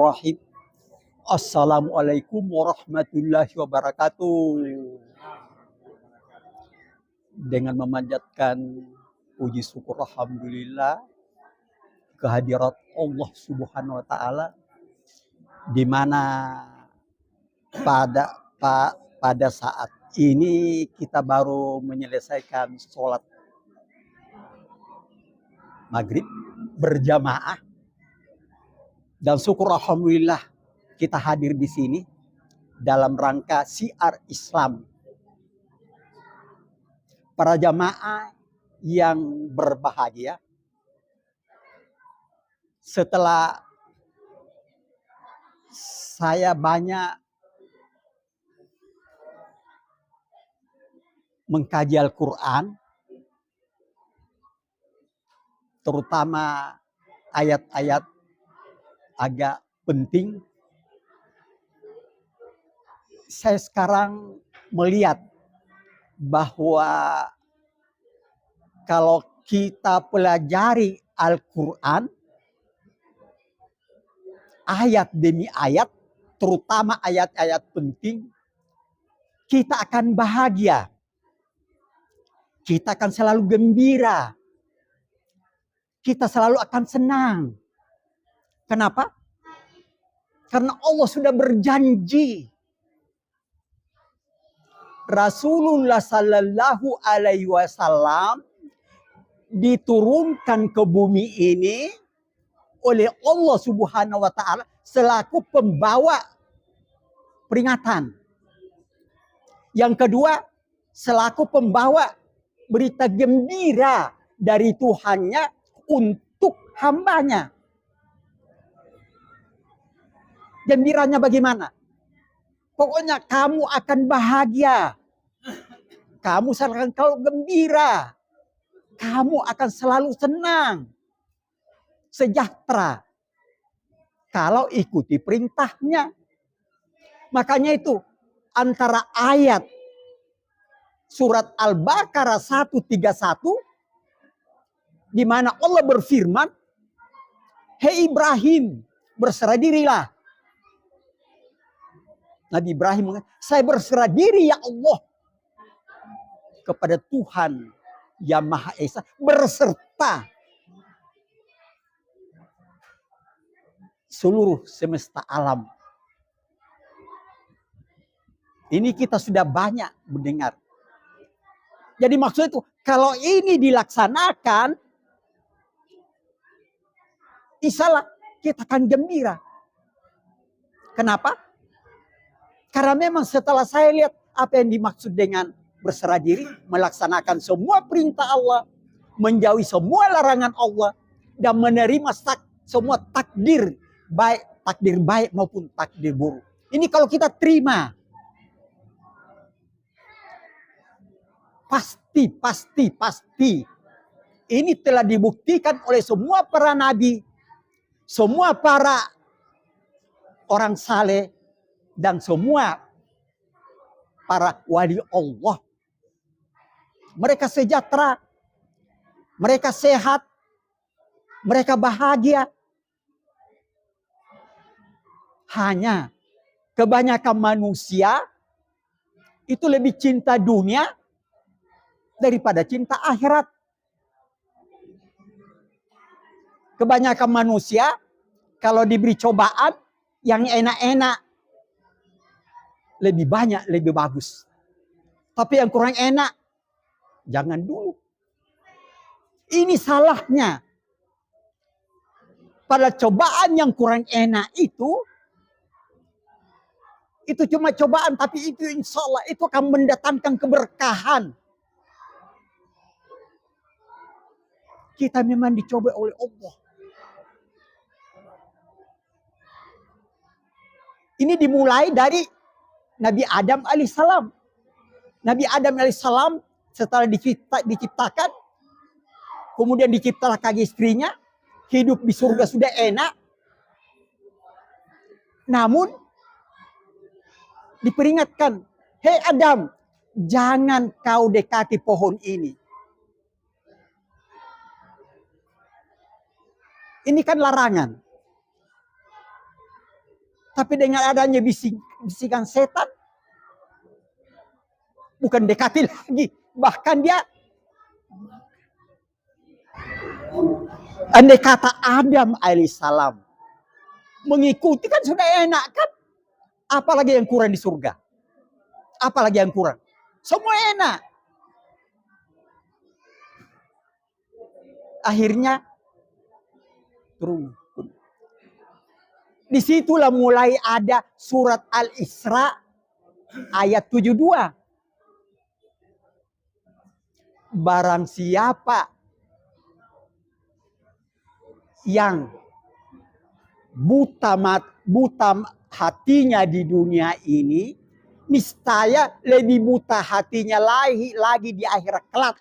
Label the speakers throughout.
Speaker 1: Bismillahirrahmanirrahim. Assalamualaikum warahmatullahi wabarakatuh. Dengan memanjatkan puji syukur alhamdulillah kehadirat Allah Subhanahu wa taala, di mana pada saat ini kita baru menyelesaikan sholat maghrib berjamaah, dan syukur alhamdulillah kita hadir di sini dalam rangka syiar Islam. Para jamaah yang berbahagia, setelah saya banyak mengkaji Al-Quran, terutama ayat-ayat agak penting, saya sekarang melihat bahwa kalau kita pelajari Al-Quran ayat demi ayat, terutama ayat-ayat penting, kita akan bahagia. Kita akan selalu gembira. Kita selalu akan senang. Kenapa? Karena Allah sudah berjanji. Rasulullah Sallallahu Alaihi Wasallam diturunkan ke bumi ini oleh Allah Subhanahu Wa Taala selaku pembawa peringatan. Yang kedua, selaku pembawa berita gembira dari Tuhannya untuk hambanya. Gembiranya bagaimana? Pokoknya kamu akan bahagia. Kamu akan selalu gembira. Kamu akan selalu senang. Sejahtera. Kalau ikuti perintahnya. Makanya itu antara ayat surat Al-Baqarah 131 di mana Allah berfirman, "Hei Ibrahim, berserah dirilah." Nabi Ibrahim mengatakan, "Saya berserah diri ya Allah kepada Tuhan yang Maha Esa berserta seluruh semesta alam." Ini kita sudah banyak mendengar. Jadi maksud itu, kalau ini dilaksanakan, insyaallah kita akan gembira. Kenapa? Karena memang setelah saya lihat apa yang dimaksud dengan berserah diri, melaksanakan semua perintah Allah, menjauhi semua larangan Allah, dan menerima semua takdir baik maupun takdir buruk. Ini kalau kita terima, pasti. Ini telah dibuktikan oleh semua para nabi, semua para orang saleh, dan semua para wali Allah. Mereka sejahtera, mereka sehat, mereka bahagia. Hanya kebanyakan manusia itu lebih cinta dunia daripada cinta akhirat. Kebanyakan manusia kalau diberi cobaan yang enak-enak, lebih banyak, lebih bagus. Tapi yang kurang enak, jangan dulu. Ini salahnya. Pada cobaan yang kurang enak itu cuma cobaan, tapi itu insya Allah itu akan mendatangkan keberkahan. Kita memang dicoba oleh Allah. Ini dimulai dari Nabi Adam alaihissalam. Nabi Adam alaihissalam setelah diciptakan, kemudian diciptakan istrinya, hidup di surga sudah enak. Namun diperingatkan, "Hei Adam, jangan kau dekati pohon ini." Ini kan larangan. Tapi dengan adanya bisikan setan, bukan dekati lagi. Bahkan dia, andai kata Adam alaihissalam mengikuti kan sudah enak kan. Apalagi yang kurang di surga? Apalagi yang kurang? Semua enak. Akhirnya turun. Disitulah mulai ada surat Al-Isra ayat 72. Barang siapa yang buta hatinya di dunia ini, niscaya lebih buta hatinya lagi di akhirat kelak.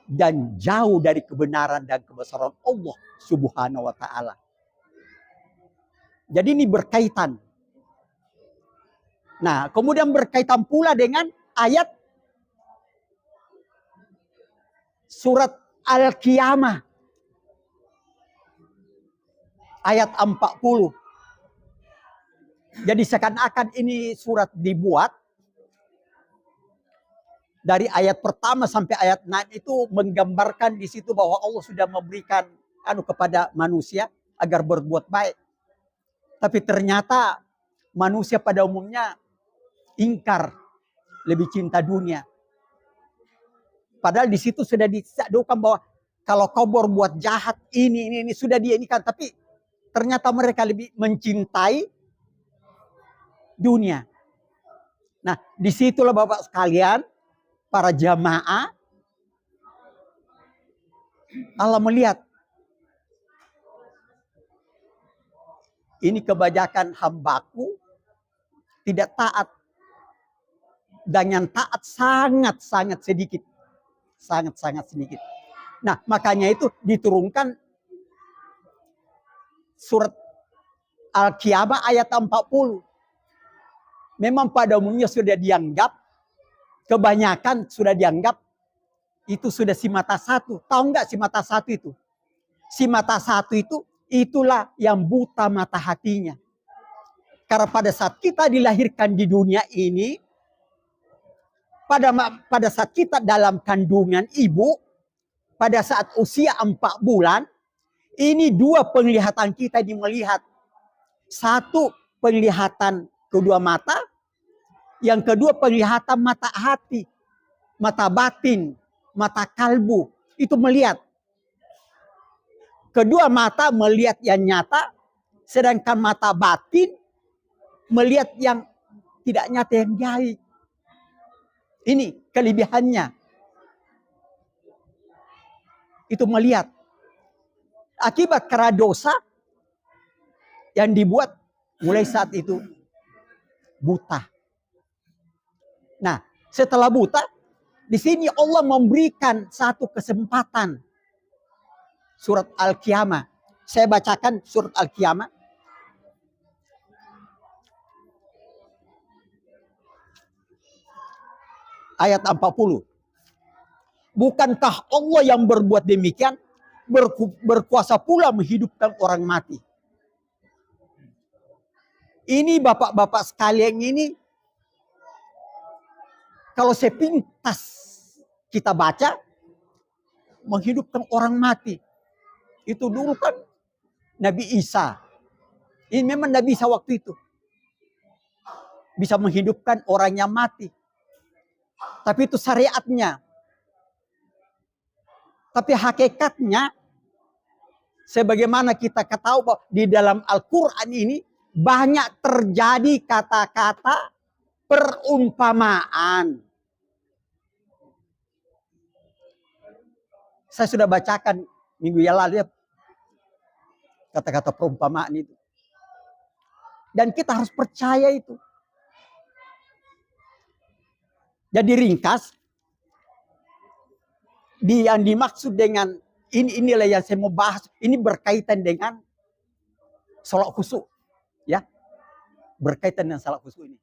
Speaker 1: Dan jauh dari kebenaran dan kebesaran Allah Subhanahu wa ta'ala. Jadi ini berkaitan. Nah, kemudian berkaitan pula dengan ayat surat Al-Qiyamah. Ayat 40. Jadi seakan-akan ini surat dibuat dari ayat pertama sampai ayat 6 itu menggambarkan di situ bahwa Allah sudah memberikan kepada manusia agar berbuat baik. Tapi ternyata manusia pada umumnya ingkar, lebih cinta dunia. Padahal di situ sudah disadukan bahwa kalau kau berbuat jahat ini sudah kan, tapi ternyata mereka lebih mencintai dunia. Nah, disitulah Bapak sekalian, para jamaah, Allah melihat ini kebanyakan hambaku tidak taat. Dan yang taat sangat-sangat sedikit. Sangat-sangat sedikit. Nah, makanya itu diturunkan surat Al-Qiyamah ayat 40. Memang pada umumnya sudah dianggap, kebanyakan sudah dianggap itu sudah si mata satu. Tahu nggak si mata satu itu? Si mata satu itu, itulah yang buta mata hatinya. Karena pada saat kita dilahirkan di dunia ini, pada saat kita dalam kandungan ibu, pada saat usia 4 bulan, ini 2 penglihatan kita melihat. Satu penglihatan kedua mata, yang kedua penglihatan mata hati, mata batin, mata kalbu, itu melihat. Kedua mata melihat yang nyata, sedangkan mata batin melihat yang tidak nyata, yang gaib. Ini kelebihannya. Itu melihat. Akibat karena dosa yang dibuat mulai saat itu buta. Nah, setelah buta, di sini Allah memberikan satu kesempatan. Surat Al-Qiyamah. Saya bacakan surat Al-Qiyamah. Ayat 40. Bukankah Allah yang berbuat demikian, berkuasa pula menghidupkan orang mati? Ini bapak-bapak sekalian ini, kalau sepintas kita baca, menghidupkan orang mati. Itu dulu kan Nabi Isa. Ini memang Nabi Isa waktu itu. Bisa menghidupkan orang yang mati. Tapi itu syariatnya. Tapi hakikatnya, sebagaimana kita ketahui bahwa di dalam Al-Quran ini, banyak terjadi kata-kata perumpamaan. Saya sudah bacakan minggu yang lalu ya, kata-kata perumpamaan itu. Dan kita harus percaya itu. Jadi ringkas, yang dimaksud dengan inilah yang saya mau bahas. Ini berkaitan dengan sholat khusyuk, ya, berkaitan dengan sholat khusyuk ini.